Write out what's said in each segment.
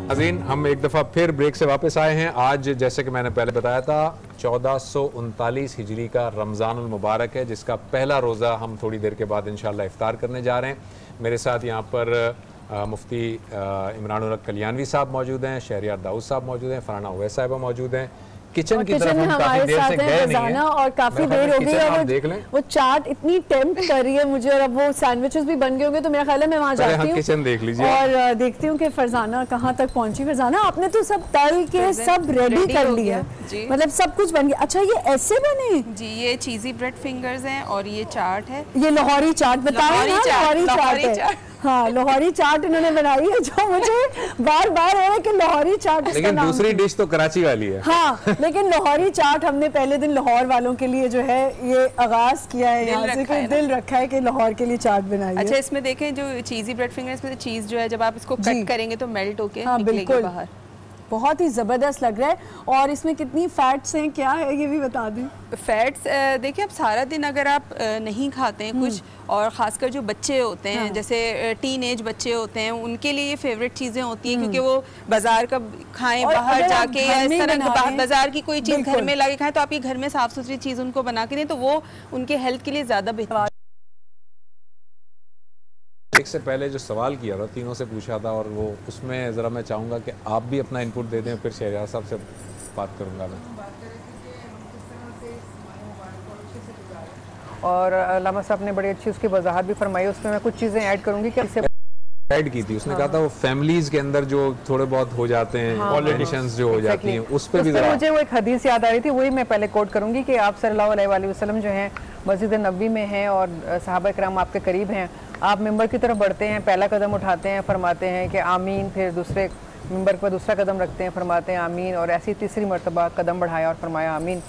नाज़रीन, हम एक दफ़ा फिर ब्रेक से वापस आए हैं। आज जैसे कि मैंने पहले बताया था 1439 हिजरी का रमज़ानुल मुबारक है, जिसका पहला रोज़ा हम थोड़ी देर के बाद इंशाअल्लाह इफ्तार करने जा रहे हैं। मेरे साथ यहाँ पर मुफ्ती इमरान उल हक कल्याणवी साहब मौजूद हैं, शहरियार दाऊद साहब मौजूद हैं, फराना उवैस साहिबा मौजूद हैं। किचन की तरफ हम काफी देर से गए नहीं हैं और काफी देर हो गई है। देख लें, वो चाट इतनी टेम्प्ट कर रही है मुझे, और अब वो सैंडविचेस भी बन गए होंगे, तो मेरा ख्याल है मैं वहाँ जाती हूँ, किचन देख लीजिए और देखती हूँ कि फरजाना कहाँ तक पहुँची। फरजाना, आपने तो सब तल के सब रेडी कर लिया, मतलब सब कुछ बन गया। अच्छा, ये ऐसे बने जी? ये चीजी ब्रेड फिंगर्स हैं और ये चाट है, ये लाहौरी चाट बताया ना, लाहौरी चाट है। हाँ, लाहौरी चाट इन्होंने बनाई है, जो मुझे बार बार हो रहा है कि लाहौरी चाट। लेकिन दूसरी डिश तो कराची वाली है। हाँ, लेकिन लाहौरी चाट हमने पहले दिन लाहौर वालों के लिए जो है ये आगाज किया है, यहाँ से कि दिल रखा है कि लाहौर के लिए चाट बनाई है। अच्छा, इसमें देखें जो चीजी ब्रेड फिंगर्स में चीज जो है, जब आप इसको कट करेंगे तो मेल्ट होके निकलेगी बाहर। बहुत ही ज़बरदस्त लग रहा है। और इसमें कितनी फैट्स हैं, क्या है, ये भी बता दें। फैट्स देखिए, अब सारा दिन अगर आप नहीं खाते हैं कुछ, और ख़ासकर जो बच्चे होते हैं, जैसे टीन एज बच्चे होते हैं, उनके लिए ये फेवरेट चीज़ें होती हैं, क्योंकि वो बाजार का खाएं बाहर जाके, या इस तरह बाजार की कोई चीज़ घर में लाके खाएं, तो आप ये घर में साफ़ सुथरी चीज़ उनको बना के दें, तो वो उनके हेल्थ के लिए ज़्यादा बेहतर। एक से पहले जो सवाल किया था, तीनों से पूछा था, और वो उसमें ज़रा मैं चाहूँगा कि आप भी अपना इनपुट दे दें, फिर शहरियार साहब से बात करूँगा मैं। और अल्लामा साहब ने बड़ी अच्छी उसकी वजाहत भी फरमाई, उसमें मैं कुछ चीज़ें ऐड करूँगी कि इससे ऐड की थी। उसने कहा था वो फैमिलीज के अंदर जो थोड़े बहुत हो जाते हैं, पॉलिटिशियंस जो हो जाती हैं, उस पर भी मुझे वो एक हदीस याद आ रही थी, वही मैं पहले कोट करूँगी कि आप सल्लल्लाहु अलैहि वसल्लम जो हैं मस्जिद नबवी में हैं, और सहाबा किराम आपके करीब हैं। आप मिंबर की तरफ बढ़ते हैं, पहला कदम उठाते हैं, फरमाते हैं कि आमीन, फिर दूसरे मिंबर पर दूसरा कदम रखते हैं, फरमाते हैं आमीन, और ऐसी तीसरी मरतबा कदम बढ़ाया और फरमाया आमीन।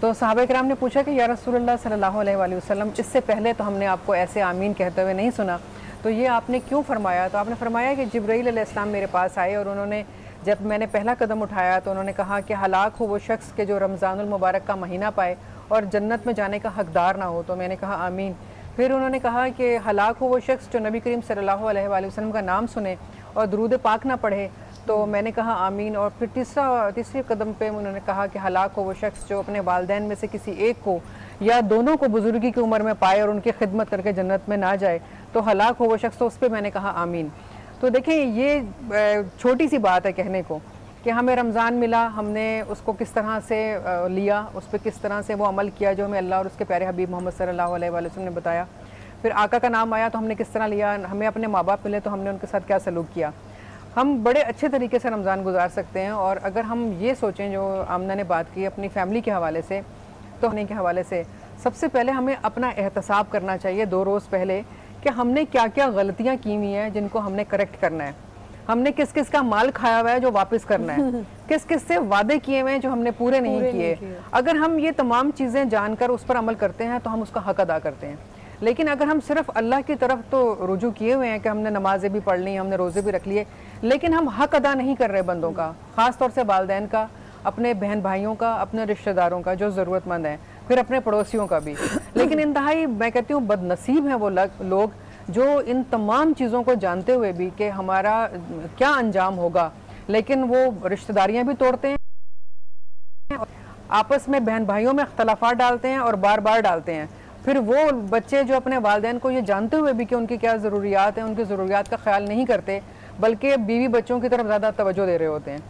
तो सहाबा किराम ने पूछा कि या रसूलुल्लाह सल्लल्लाहु अलैहि वसल्लम, इससे पहले तो हमने आपको ऐसे आमीन कहते हुए नहीं सुना, तो ये आपने क्यों फरमाया? तो आपने फरमाया कि जिब्राईल अलैहिस्सलाम मेरे पास आए, और उन्होंने, जब मैंने पहला कदम उठाया तो उन्होंने कहा कि हलाक हो वो शख्स के जो रमज़ानुल मुबारक का महीना पाए और जन्नत में जाने का हकदार ना हो। तो मैंने कहा आमीन। फिर उन्होंने कहा कि हलाक हो वो शख्स जो नबी करीम सल्लल्लाहु अलैहि वसल्लम का नाम सुने और दुरूद पाक ना पढ़े। तो मैंने कहा आमीन। और फिर तीसरे कदम पे उन्होंने कहा कि हलाक हो वो शख्स जो अपने वालिदैन में से किसी एक को या दोनों को बुजुर्गी की उम्र में पाए और उनकी खिदमत करके जन्नत में ना जाए, तो हलाक हो वो शख्स। तो उस पर मैंने कहा आमीन। तो देखें, ये छोटी सी बात है कहने को कि हमें रमज़ान मिला, हमने उसको किस तरह से लिया, उस पर किस तरह से वो अमल किया जो हमें अल्लाह और उसके प्यारे हबीब मोहम्मद सल्लल्लाहु अलैहि वसल्लम ने बताया। फिर आका का नाम आया तो हमने किस तरह लिया, हमें अपने माँ बाप मिले तो हमने उनके साथ क्या सलूक किया। हम बड़े अच्छे तरीके से रमज़ान गुजार सकते हैं। और अगर हम ये सोचें, जो आमना ने बात की अपनी फैमिली के हवाले से, तो होने के हवाले से सबसे पहले हमें अपना एहतसाब करना चाहिए 2 रोज़ पहले कि हमने क्या क्या गलतियाँ की हुई हैं जिनको हमने करेक्ट करना है, हमने किस किस का माल खाया हुआ है जो वापस करना है, किस किस से वादे किए हुए हैं जो हमने पूरे नहीं किए। अगर हम ये तमाम चीज़ें जानकर उस पर अमल करते हैं तो हम उसका हक अदा करते हैं। लेकिन अगर हम सिर्फ अल्लाह की तरफ तो रुजू किए हुए हैं कि हमने नमाजें भी पढ़ ली, हमने रोज़े भी रख लिए, लेकिन हम हक अदा नहीं कर रहे बंदों का, ख़ास तौर से वालिदैन का, अपने बहन भाइयों का, अपने रिश्तेदारों का जो ज़रूरतमंद हैं, फिर अपने पड़ोसियों का भी। लेकिन इंतहाई मैं कहती हूँ बदनसीब हैं वो लोग जो इन तमाम चीज़ों को जानते हुए भी कि हमारा क्या अंजाम होगा, लेकिन वो रिश्तेदारियाँ भी तोड़ते हैं, आपस में बहन भाइयों में अख्तलाफात डालते हैं और बार बार डालते हैं। फिर वो बच्चे जो अपने वालिदैन को ये जानते हुए भी कि उनकी क्या ज़रूरियात हैं, उनकी ज़रूरियात का ख्याल नहीं करते, बल्कि बीवी बच्चों की तरफ ज़्यादा तवज्जो दे रहे होते हैं।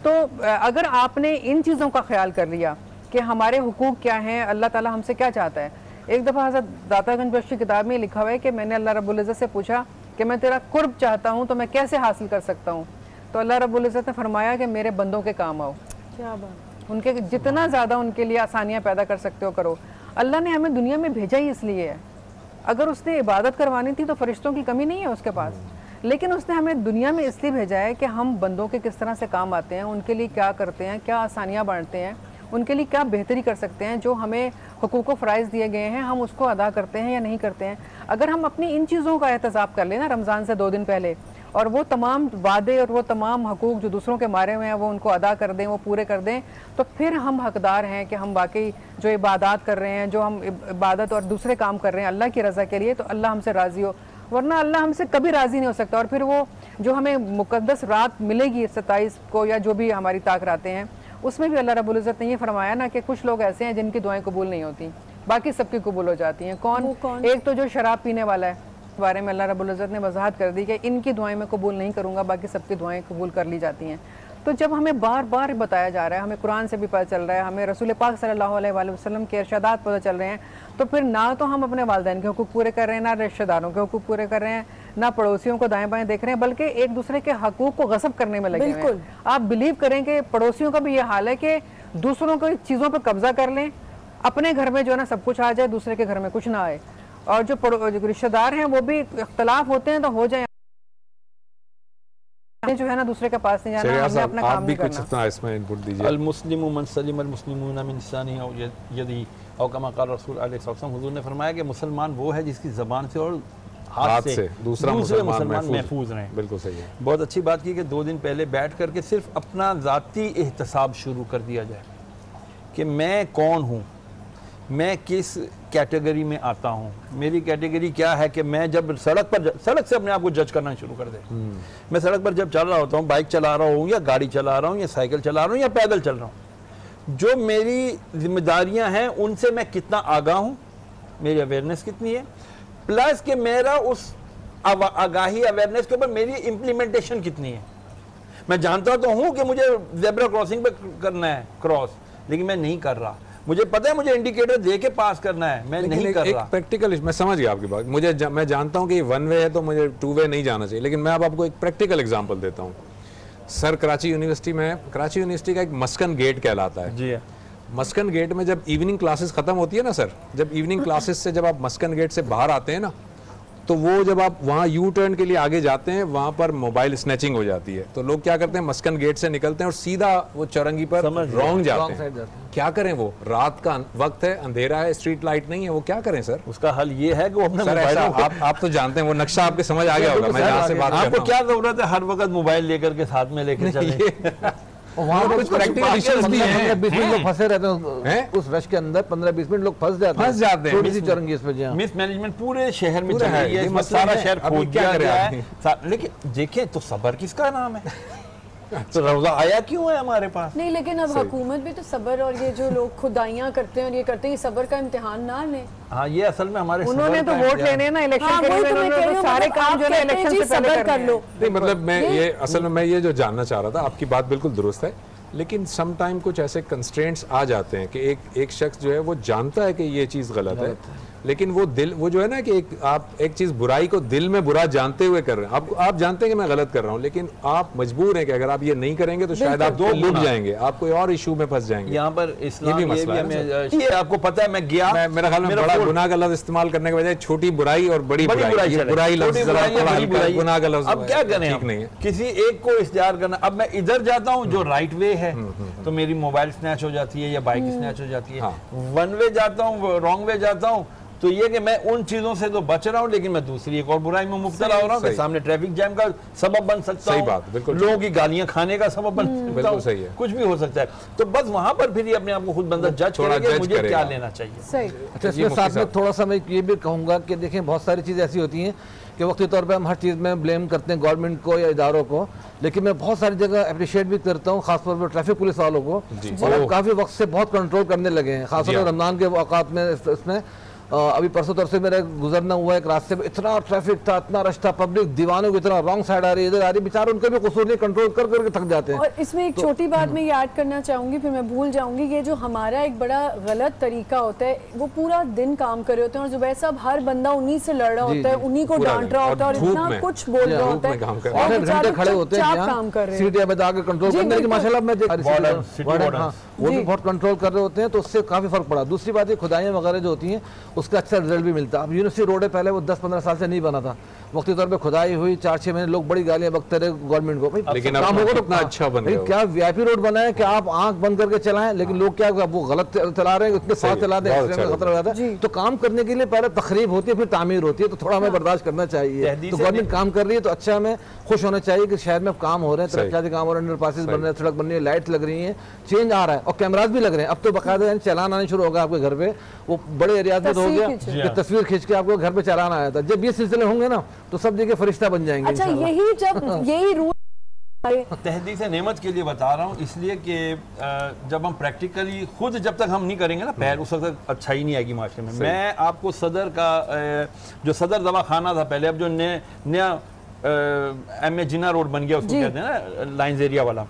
तो अगर आपने इन चीज़ों का ख्याल कर लिया कि हमारे हुकूक क्या हैं, अल्लाह ताला हमसे क्या चाहता है। एक दफ़ा हज़रत दातागंज बख्श की किताब में लिखा हुआ है कि मैंने अल्लाह रब्बुल इज़्ज़त से पूछा कि मैं तेरा कुर्ब चाहता हूँ तो मैं कैसे हासिल कर सकता हूँ। तो अल्लाह रब्बुल इज़्ज़त ने फरमाया कि मेरे बंदों के काम आओ। क्या बात, उनके जितना ज़्यादा उनके लिए आसानियाँ पैदा कर सकते हो करो। अल्लाह ने हमें दुनिया में भेजा ही इसलिए है। अगर उसने इबादत करवानी थी तो फरिश्तों की कमी नहीं है उसके पास, लेकिन उसने हमें दुनिया में इसलिए भेजा है कि हम बंदों के किस तरह से काम आते हैं, उनके लिए क्या करते हैं, क्या आसानियाँ बांटते हैं, उनके लिए क्या बेहतरी कर सकते हैं, जो हमें हुकूक व फ़राइज़ दिए गए हैं हम उसको अदा करते हैं या नहीं करते हैं। अगर हम अपनी इन चीज़ों का एहतसाब कर लेना रमज़ान से 2 दिन पहले, और वो तमाम वादे और वो तमाम हकूक़ जो दूसरों के मारे हुए हैं वो उनको अदा कर दें, वो पूरे कर दें, तो फिर हम हकदार हैं कि हम वाकई जो इबादत कर रहे हैं, जो हम इबादत और दूसरे काम कर रहे हैं अल्लाह की रज़ा के लिए, तो अल्लाह हमसे राज़ी हो। वरना अल्लाह हमसे कभी राज़ी नहीं हो सकता। और फिर वो जो हमें मुकद्दस रात मिलेगी 27 को या जो भी हमारी ताक रातें हैं, उसमें भी अल्लाह रब्बुल इज़्ज़त ने ये फरमाया ना कि कुछ लोग ऐसे हैं जिनकी दुआएं कबूल नहीं होती, बाकी सबकी कबूल हो जाती हैं। कौन? एक तो जो शराब पीने वाला है, बारे में अल्लाह रब्बुल इज़्ज़त ने वजाहत कर दी कि इनकी दुआएं मैं कबूल नहीं करूँगा, बाकी सबकी दुआएं कबूल कर ली जाती हैं। तो जब हमें बार बार बताया जा रहा है, हमें कुरान से भी पता चल रहा है, हमें रसूल पाक सल्लल्लाहु अलैहि वसल्लम के इरशादात पता चल रहे हैं, तो फिर ना तो हम अपने वालिदैन के हुकूक पूरे कर रहे हैं, ना रिश्तेदारों के हुकूक पूरे कर रहे हैं, ना पड़ोसियों को दाएं बाएं देख रहे हैं, बल्कि एक दूसरे के हकूक को गस्ब करने में लगे हुए हैं। आप बिलीव करें कि पड़ोसियों का भी ये हाल है कि दूसरों की चीज़ों पर कब्जा कर लें, अपने घर में जो है ना सब कुछ आ जाए, दूसरे के घर में कुछ ना आए। और जो रिश्तेदार हैं वो भी इख्तलाफ होते हैं तो हो जाए, जो है ना दूसरे के पास नहीं जाना, हमने अपना काम नहीं करना। इसमें इनपुट दीजिए। अल मुस्लिमु मन सलिम अल मुस्लिमून मिन लिसानिही औ यदिही औ कमा क़ाल रसूल अलैहि वसल्लम, हुजूर ने फरमाया कि मुसलमान वो है जिसकी ज़बान से और हाथ से दूसरे मुसलमान महफूज रहें। बिल्कुल सही है। बहुत अच्छी बात की कि 2 दिन पहले बैठ करके सिर्फ अपना ज़ाती एहतसाब शुरू कर दिया जाए कि मैं कौन हूँ, मैं किस कैटेगरी में आता हूँ, मेरी कैटेगरी क्या है। कि मैं जब सड़क से अपने आप को जज करना शुरू कर दे। मैं सड़क पर जब चल रहा होता हूँ, बाइक चला रहा हूँ या गाड़ी चला रहा हूँ या साइकिल चला रहा हूँ या पैदल चल रहा हूँ, जो मेरी जिम्मेदारियाँ हैं उनसे मैं कितना आगाह हूँ, मेरी अवेयरनेस कितनी है, प्लस कि मेरा उस आगाही अवेयरनेस के ऊपर मेरी इम्प्लीमेंटेशन कितनी है। मैं जानता तो हूँ कि मुझे ज़ेब्रा क्रॉसिंग पे करना है क्रॉस, लेकिन मैं नहीं कर रहा। मुझे पता है मुझे इंडिकेटर दे के पास करना है, मैं नहीं कर रहा। प्रैक्टिकल, मैं समझ गया आपकी बात। मैं जानता हूँ कि 1 वे है तो मुझे 2 वे नहीं जाना चाहिए, लेकिन मैं अब आपको एक प्रैक्टिकल एग्जांपल देता हूँ। सर कराची यूनिवर्सिटी का एक मस्कन गेट कहलाता है। जी मस्कन गेट में जब इवनिंग क्लासेस खत्म होती है ना सर, जब इवनिंग क्लासेस से जब आप मस्कन गेट से बाहर आते हैं ना, तो वो जब आप वहाँ यू टर्न के लिए आगे जाते हैं, वहाँ पर मोबाइल स्नैचिंग हो जाती है। तो लोग क्या करते हैं, मस्कन गेट से निकलते हैं और सीधा वो चौरंगी पर रॉन्ग जाते हैं। क्या करें, वो रात का वक्त है, अंधेरा है, स्ट्रीट लाइट नहीं है, वो क्या करें सर? उसका हल ये है कि वो अपने मोबाइल, आप तो जानते हैं, वो नक्शा आपके समझ आ गया होगा। मैं जहाँ से बात कर रहा हूं, आपको क्या जरूरत है हर वक्त मोबाइल लेकर के साथ में लेकर चले? वहाँ कुछ प्रैक्टिकल इश्यूज भी हैं। 20 मिनट लोग फंसे रहते हैं उस रश के अंदर, 15-20 मिनट लोग फंस जाते हैं थोड़ी सी चौरंगी इस पे। मिस मैनेजमेंट पूरे शहर में चल रही है, सारा शहर खोल दिया गया है। लेकिन देखें तो सब्र किसका नाम है? तो रोजा आया क्यों है हमारे पास? नहीं, लेकिन अब हुकूमत भी तो सब्र, और ये जो लोग खुदाइयाँ करते हैं और ये करते हैं, ये सब्र का इम्तिहान ना लें। हाँ, ये असल में हमारे उन्होंने तो वोट लेने हैं ना, इलेक्शन के लिए तो सारे काम जो है इलेक्शन से पहले कर लो। नहीं, मतलब मैं ये असल में मैं ये जो जानना चाह रहा था, आपकी बात बिल्कुल दुरुस्त है, लेकिन सम टाइम कुछ ऐसे कंस्ट्रेंट्स आ जाते हैं कि एक शख्स जो है वो जानता है कि ये चीज़ गलत है, लेकिन वो जो है ना कि आप एक चीज़ बुराई को दिल में बुरा जानते हुए कर रहे हैं। आप जानते हैं कि मैं गलत कर रहा हूं, लेकिन आप मजबूर हैं कि अगर आप ये नहीं करेंगे तो शायद आप दो लूट जाएंगे, आप कोई और इशू में फंस जाएंगे। यहाँ पर इस्लाम ये आपको पता है, मैं गया, मेरा ख्याल में बड़ा गुनाह का लफ्ज़ इस्तेमाल करने के बजाय छोटी बुराई और बड़ी बुराई लफ्ज़ गुनाह का लफ्ज़। अब क्या करें, ठीक नहीं है किसी एक को इख्तियार करना। अब मैं इधर जाता हूँ जो राइट वे है तो मेरी मोबाइल स्नैच हो जाती है या बाइक स्नैच हो जाती है। 1 वे जाता हूँ, रॉन्ग वे जाता हूँ, तो ये कि मैं उन चीजों से तो बच रहा हूँ, लेकिन मैं दूसरी एक और बुराई में मुब्तला हो रहा हूँ कि सामने ट्रैफिक जैम का सबब बन सकता हूँ, लोगों की गालियां खाने का सबब बन सकता हूँ, कुछ भी हो सकता है। तो बस वहां पर फिर अपने आप को खुद बंदा जज करेगा मुझे क्या लेना चाहिए। अच्छा, इसमें साथ में थोड़ा सा मैं ये भी कहूँगा कि देखें, बहुत सारी चीज़ें ऐसी होती हैं कि वक्ती तौर पर हम हर चीज़ में ब्लेम करते हैं गवर्नमेंट को या इदारों को, लेकिन मैं बहुत सारी जगह अप्रिशिएट भी करता हूँ, खासतौर पर ट्रैफिक पुलिस वालों को, और काफ़ी वक्त से बहुत कंट्रोल करने लगे हैं, खासतौर पर रमज़ान के औकात में। इसमें अभी परसों तरफ मेरा गुजरना हुआ एक रास्ते पे, इतना ट्रैफिक था, इतना रश था, पब्लिक दीवानों की इतना रॉन्ग साइड आ रही है, इधर आ रही, बेचारे उनके भी कसूर नहीं, कंट्रोल कर करके थक जाते हैं। और इसमें एक छोटी बात मैं ये ऐड करना चाहूँगी, फिर मैं भूल जाऊँगी, ये जो हमारा एक बड़ा गलत तरीका होता है, वो पूरा दिन काम कर रहे होते हैं और जुबैर साहब हर बंदा उन्हीं से लड़ रहा होता है, उन्हीं को डांट रहा होता है और इतना कुछ बोल रहा होता है, और घंटे खड़े होते हैं काम कर रहे हैं सीट में आगे कंट्रोल करने, लेकिन माशाल्लाह मैं वो भी बहुत कंट्रोल कर रहे होते हैं, तो उससे काफी फर्क पड़ा। दूसरी बात, ये खुदाइयाँ वगैरह जो होती हैं उसका अच्छा रिजल्ट भी मिलता है। अब यूनिवर्सिटी रोड है, पहले वो 10-15 साल से नहीं बना था, वक्ती तौर पे खुदाई हुई, 4-6 महीने लोग बड़ी गालियां बकते रहे गवर्नमेंट को, भाई लेकिन काम होगा तो कितना अच्छा बन गया। क्या वीआईपी रोड बना है कि आप आंख बंद करके चलाएं, लेकिन लोग क्या वो गलत चला रहे हैं, इतने फास्ट चला रहे हैं, खतरा हो जाता है। तो काम करने के लिए पहले तखरीब होती है, फिर तामीर होती है, तो थोड़ा हमें बर्दाश्त करना चाहिए। तो गवर्नमेंट काम कर रही है तो अच्छा, हमें खुश होना चाहिए कि शहर में काम हो रहे हैं, तरक्याती काम हो रहे हैं, अंडरपासेस बन रहे हैं, सड़क बन रही है, लाइट लग रही है, चेंज आ रहा है और कैमराज भी लग रहे हैं। अब तो बाकायदा चलान आने शुरू होगा आपके घर पे, वो बड़े एरियाज में हो गया कि तस्वीर खींच के आपको घर पे चलाना आया था। जब ये सिलसिले होंगे ना, तो सब देखिए फरिश्ता बन जाएंगे। अच्छा, यही रूल तहदीस नेमत के लिए बता रहा हूँ, इसलिए कि जब हम प्रैक्टिकली खुद जब तक हम नहीं करेंगे ना पहल, उस वक्त अच्छा ही नहीं आएगी माशरे में। मैं आपको सदर का जो सदर दवा खाना था पहले, अब जो नया एम ए जिन्ना रोड बन गया, उसको कहते हैं ना लाइन्स एरिया वाला,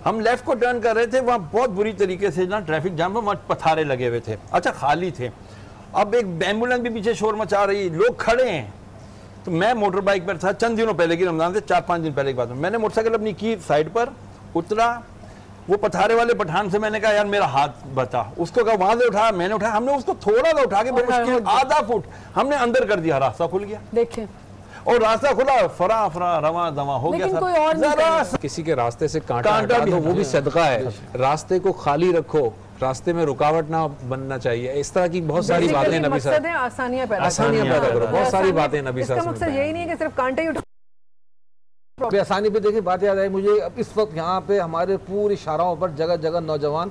हम लेफ्ट को टर्न कर रहे थे, वहाँ बहुत बुरी तरीके से ना ट्रैफिक जाम में वहाँ पथारे लगे हुए थे, अच्छा खाली थे। अब एक एम्बुलेंस भी पीछे शोर मचा रही, लोग खड़े हैं। तो मैं मोटर बाइक पर था, चंद दिनों पहले की रमजान से 4-5 दिन पहले की बात है, मैंने मोटरसाइकिल अपनी की साइड पर, उतरा, वो पथारे वाले पठान से मैंने कहा यार मेरा हाथ बता, उसको कहा वहां से उठा, मैंने उठाया, हमने उसको थोड़ा सा उठा के आधा फुट हमने अंदर कर दिया, रास्ता खुल गया। देखें, और रास्ता खुला, फरा फरा रवा दवा हो गया। कोई और जरा किसी के रास्ते से कांटा हटा दो, वो भी सदका है। रास्ते को खाली रखो, रास्ते में रुकावट ना बनना चाहिए। इस तरह की बहुत सारी बातें नबी साहब, आसानियां पैदा करो, बहुत सारी बातें नबी साहब। इसका मकसद यही नहीं है कि सिर्फ कांटे ही उठा। आसानी पे देखिए, बात याद आई मुझे, अब इस वक्त यहाँ पे हमारे पूरी शाहराहों पर जगह जगह नौजवान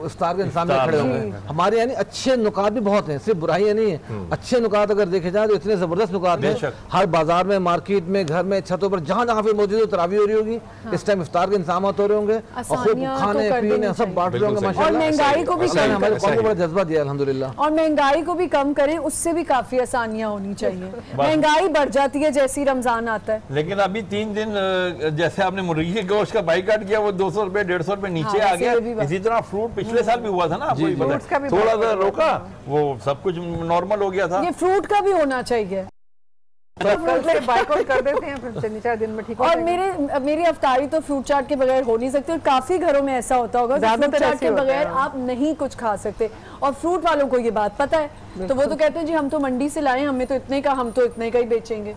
इफ्तार के इंतजाम में खड़े होंगे। हमारे यानी अच्छे नुकात भी बहुत हैं, सिर्फ बुराइयां नहीं है, अच्छे नुकात अगर देखे जाए तो इतने जबरदस्त नुकात हैं। हर बाजार में, मार्केट में, घर में, छतों पर, जहाँ जहाँ पे मौजूद हो तरावी हो रही होगी, इस टाइम इफ्तार के इंतजाम हो रहे होंगे, और खूब खाने पीने सब बांट रहे होंगे माशाल्लाह। और महंगाई को भी हमारे कौम को बड़ा जज्बा दिया अल्हम्दुलिल्लाह। और महंगाई को भी कम करें, उससे भी काफी आसानियां होनी चाहिए। महंगाई बढ़ जाती है जैसे ही रमजान आता है। लेकिन अभी 3 दिन जैसे आपने मुर्गी के गोश्त का बाइकाट किया, वो 200 रुपए 150 रुपए नीचे आ गया। इसी तरह फ्रूट पिछले साल भी हुआ था ना, थोड़ा सा रोका, वो सब कुछ नॉर्मल हो गया था। ये फ्रूट का भी होना चाहिए, बाइकआउट कर देते हैं, फिर 3-4 दिन में ठीक हो और जाएगा। मेरी अफ्तारी तो फ्रूट चाट के बगैर हो नहीं सकती, और काफी घरों में ऐसा होता होगा कि फ्रूट चाट के बगैर आप नहीं कुछ खा सकते। और फ्रूट वालों को ये बात पता है, तो वो तो कहते हैं जी हम तो मंडी से लाए, हमें तो इतने का, हम तो इतने का ही बेचेंगे।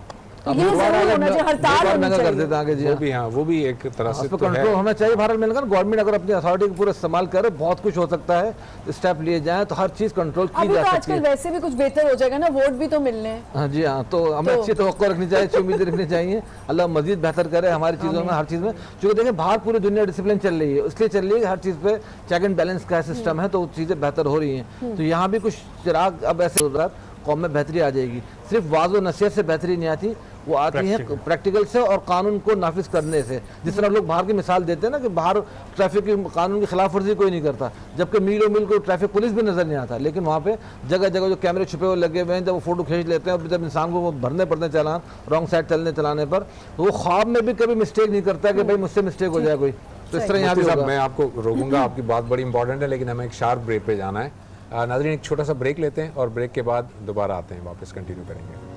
ये जरूर होना चाहिए, हड़ताल होनी चाहिए। वो भी, हाँ, वो भी एक तरह से कंट्रोल होना चाहिए। भारत में गवर्नमेंट अगर अपनी अथॉरिटी को पूरा इस्तेमाल करे, बहुत कुछ हो सकता है, स्टेप लिए जाए तो हर चीज कंट्रोल की जा सकती है। आजकल वैसे भी कुछ बेहतर हो जाएगा ना, वोट भी तो मिलने हैं। हाँ जी, हाँ, तो हमें अच्छी तवक्को रखनी चाहिए, अच्छी उम्मीदें रखनी चाहिए। अल्लाह मजीद बेहतर करे हमारी चीज़ों में, हर चीज़ में। क्योंकि देखें बाहर पूरी दुनिया डिसिप्लिन चल रही है, इसलिए चल रही है, हर चीज़ पे चेक एंड बैलेंस का सिस्टम है, तो चीज़ें बेहतर हो रही हैं। तो यहाँ भी कुछ चिराग अब ऐसे कौम में बेहतरी आ जाएगी। सिर्फ वाज़ व नसीहत से बेहतरी नहीं आती, वो आती है प्रैक्टिकल से और कानून को नाफिज करने से। जिस तरह लोग बाहर की मिसाल देते हैं ना कि बाहर ट्रैफिक की कानून की खिलाफ वर्जी कोई नहीं करता, जबकि मीलों मील को ट्रैफिक पुलिस भी नजर नहीं आता, लेकिन वहाँ पे जगह जगह जो कैमरे छुपे हुए लगे हुए हैं, जब वो फोटो खींच लेते हैं, जब इंसान को वो भरने पड़ते हैं चालान रॉन्ग साइड चलाने पर, तो वो ख्वाब में भी कभी मिस्टेक नहीं करता कि भाई मुझसे मिस्टेक हो जाए कोई। तो इस तरह यहाँ भी मैं आपको रोकूंगा, आपकी बात बड़ी इंपॉर्टेंट है, लेकिन हमें एक शार्प ब्रेक पे जाना है। नाज़रीन, एक छोटा सा ब्रेक लेते हैं और ब्रेक के बाद दोबारा आते हैं, वापस कंटिन्यू करेंगे।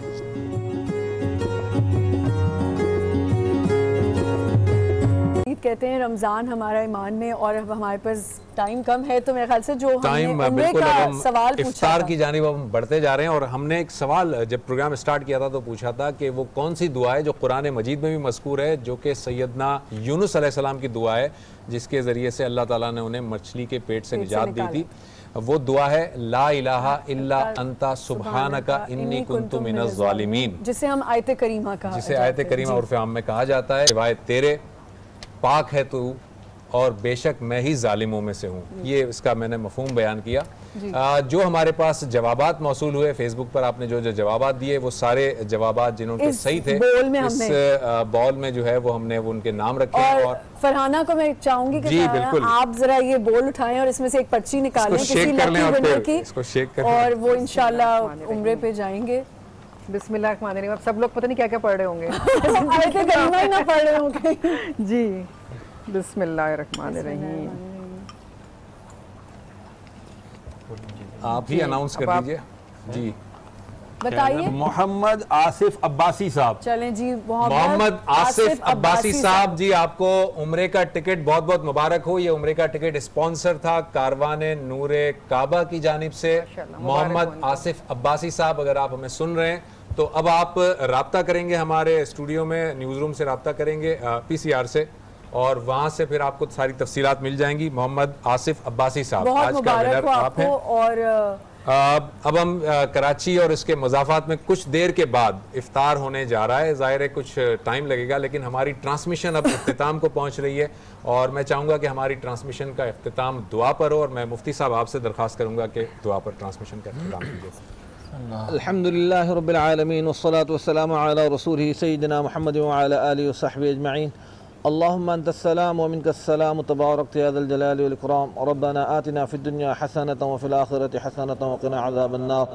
कहते हैं रमज़ान हमारा ईमान में, और अब हमारे पास टाइम कम है, तो मेरे ख्याल से जो टाइम बिल्कुल, हम सवाल इफ्तार की जानिब हम बढ़ते जा रहे हैं। और हमने एक सवाल जब प्रोग्राम स्टार्ट किया था तो पूछा था कि वो कौन सी दुआ है जो कुरान मजीद में भी मज़कूर है, जो कि सैयदना यूनुस अलैहिस्सलाम की दुआ है, जिसके ज़रिए से अल्लाह ताला ने उन्हें मछली के पेट से निजात दी थी। वो दुआ है ला इलाहा इल्ला अंता सुब्हानका इन्नी कुन्तु मिनज़ ज़ालिमीन, जिसे हम आयत करीमा कहा, जिसे आयत करीमा उर्फ़े आम में कहा जाता है। रिवायत तेरे पाक है तू और बेशक मैं ही जालिमों में से हूँ। ये इसका मैंने मफहूम बयान किया। जो हमारे पास जवाबात मौसूल हुए फेसबुक पर, आपने जो जो जवाबात दिए वो सारे जवाबात जिन्होंने सही थे, इस बॉल में जो है वो हमने वो उनके नाम रखे हैं। और फरहाना को मैं चाहूंगी कि आप जरा ये बॉल उठाएं और इसमें से एक पर्ची निकालें किसी लकी विनर की, और वो इंशाल्लाह उम्रे पे जाएंगे। बिस्मिल्लाहिर्रहमानिर्रहीम। अब सब लोग पता नहीं क्या क्या पढ़ रहे होंगे, आयत करीमा ही ना पढ़ रहे होंगे जी। बिस्मिल्लाहिर्रहमानिर्रहीम। आप ही अनाउंस कर दीजिए जी, बताइए। मोहम्मद आसिफ अब्बासी साहब। चलें जी, मोहम्मद आसिफ अब्बासी साहब जी, आपको उम्रे का टिकट बहुत बहुत मुबारक हो। ये उम्रे का टिकट स्पॉन्सर था कारवाने नूरे काबा की जानिब से। मोहम्मद आसिफ अब्बासी साहब, अगर आप हमें सुन रहे हैं तो अब आप राब्ता करेंगे हमारे स्टूडियो में, न्यूज़ रूम से राब्ता करेंगे PCR से, और वहाँ से फिर आपको सारी तफसीलात मिल जाएंगी। मोहम्मद आसिफ अब्बासी साहब, आज का विनर आप हैं। और अब हम कराची और इसके मज़ाफ़ात में कुछ देर के बाद इफ्तार होने जा रहा है। ज़ाहिर है कुछ टाइम लगेगा, लेकिन हमारी ट्रांसमिशन अब इख्तिताम को पहुँच रही है, और मैं चाहूँगा कि हमारी ट्रांसमिशन का इख्तिताम दुआ पर हो, और मैं मुफ्ती साहब आपसे दरख्वास्त करूँगा कि दुआ पर ट्रांसमिशन का इख्तिताम कीजिए। अल्हम्दुलिल्लाह रब्बिल आलमीन वस्सलातु वस्सलामु अला रसूलिही सय्यिदिना मुहम्मद व अला आलिहि व सहबिहि अजमईन। अल्लाहुम्मा अंतस्सलाम व मिनकस्सलाम तबारकत या ज़ल जलाली वल इकराम। रब्बना आतिना फिद दुनिया हसनतन व फिल आखिरति हसनतन व क़िना अज़ाबन नार।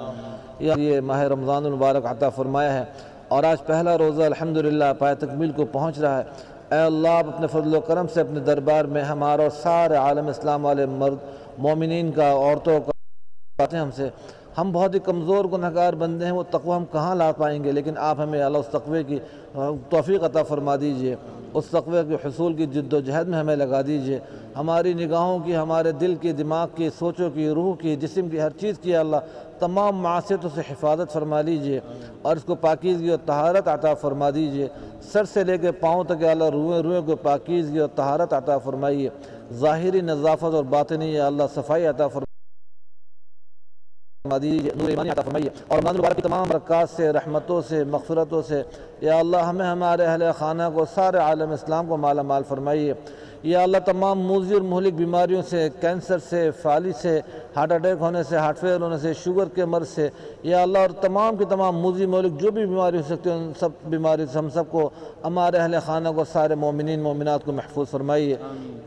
ये माह रमज़ानुल मुबारक अता फरमाया है और आज पहला रोज़ा अल्हम्दुलिल्लाह पाए तकमील को पहुँच रहा है। ऐ अल्लाह, आप अपने फजल व करम से अपने दरबार में हमारा और सारे आलम इस्लाम वाले मर्द मोमिनीन का, औरतों का बातें हमसे, हम बहुत ही कमज़ोर गुनहगार बंदे हैं, वो तक़वा हम कहाँ ला पाएंगे, लेकिन आप हमें अल्लाह उस तक़वे की तौफ़ीक़ अता फ़रमा दीजिए, उस तक़वे के हुसूल की जिद्दोजहद में हमें लगा दीजिए। हमारी निगाहों की, हमारे दिल की, दिमाग की, सोचों की, रूह की, जिस्म की, हर चीज़ की अल्लाह तमाम मासियतों से हिफाजत फरमा लीजिए और इसको पाकीज़गी और तहारत अता फ़रमा दीजिए। सर से लेकर पाँव तक अल्लाह रूएँ रूएँ को पाकीज़गी और तहारत अता फ़रमाइए। ज़ाहिरी नज़ाफ़त और बातिनी अल्लाह सफ़ाई अता फरमा दीजिए, नूर ईमानी अता फरमाइए और रमज़ान मुबारक की तमाम बरक़ात से, रहमतों से, मग़फ़िरतों से या अल्लाह हमें, हमारे अहले ख़ाना को, सारे आलम इस्लाम को माला माल फरमाइए। या अल्लाह तमाम मूज़ी और मुहलिक बीमारियों से, कैंसर से, फालिज से, हार्ट अटैक होने से, हार्ट फेल होने से, शुगर के मर्ज़ से या अल्लाह और तमाम की तमाम मूज़ी मुहलिक जो भी बीमारी हो सकती है उन सब बीमारी से हम सबको, हमारे अहले ख़ाना को, सारे मोमिनीन मोमिनात को महफूज फरमाइए।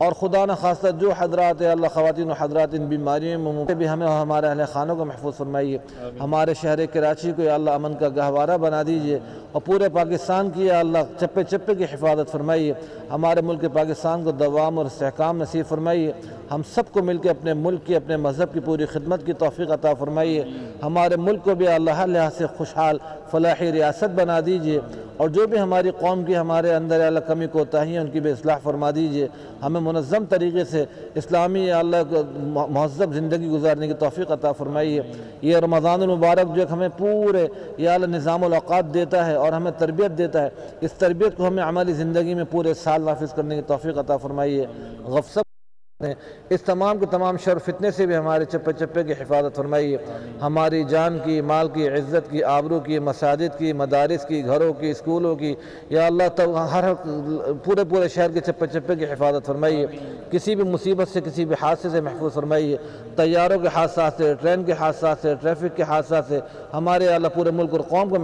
और खुदा न खास्ता जो हज़रात अल्लाह ख़वातीन व हज़रात इन बीमारियों में भी हमें और हमारे अहले ख़ानों को महफूज फरमाइए। हमारे शहर कराची को या अल्लाह अमन का गहवारा बना दीजिए और पूरे पाकिस्तान की या अल्लाह चप्पे चप्पे की हिफाजत फरमाइए। हमारे मुल्क पाकिस्तान को दवाम और इस्तेहकाम नसीब फरमाइए। हम सबको मिल के अपने मुल्क की, अपने मज़हब की पूरी खिदमत की तौफ़ीक़ अता फरमाइए। हमारे मुल्क को भी अल्लाह हर लिहाज से खुशहाल फलाही रियासत बना दीजिए और जो भी हमारी कौम की हमारे अंदर अल्लाह कमी कोताही है उनकी भी इस्लाह फरमा दीजिए। हमें मुनज़्ज़म तरीक़े से इस्लामी अल्लाह को महज़्ज़ब ज़िंदगी गुजारने की तौफ़ीक़ अता फरमाइए। ये रमज़ानुल मुबारक जो हमें पूरे या अल्लाह निज़ामुल औक़ात देता है और हमें तरबियत देता है, इस तरबियत को हमें अमली ज़िंदगी में पूरे साल नाफिज़ करने की तौफ़ीक़ अता फरमाइए। गफ़्लत इस तमाम के तमाम शर फितने से भी हमारे चप्पे चप्पे की हिफाजत फरमाइए। हमारी जान की, माल की, इज़्ज़त की, आबरू की, मसाजिद की, मदारिस की, घरों की, स्कूलों की या अल्लाह तब हर पूरे पूरे शहर के चप्पे चप्पे की हिफाजत फरमाइए। किसी भी मुसीबत से, किसी भी हादसे से महफूज फरमाइए। तैयारों के हादसा से, ट्रेन के हादसा से, ट्रैफिक के हादसा से हमारे अल्लाह पूरे मुल्क और कौम को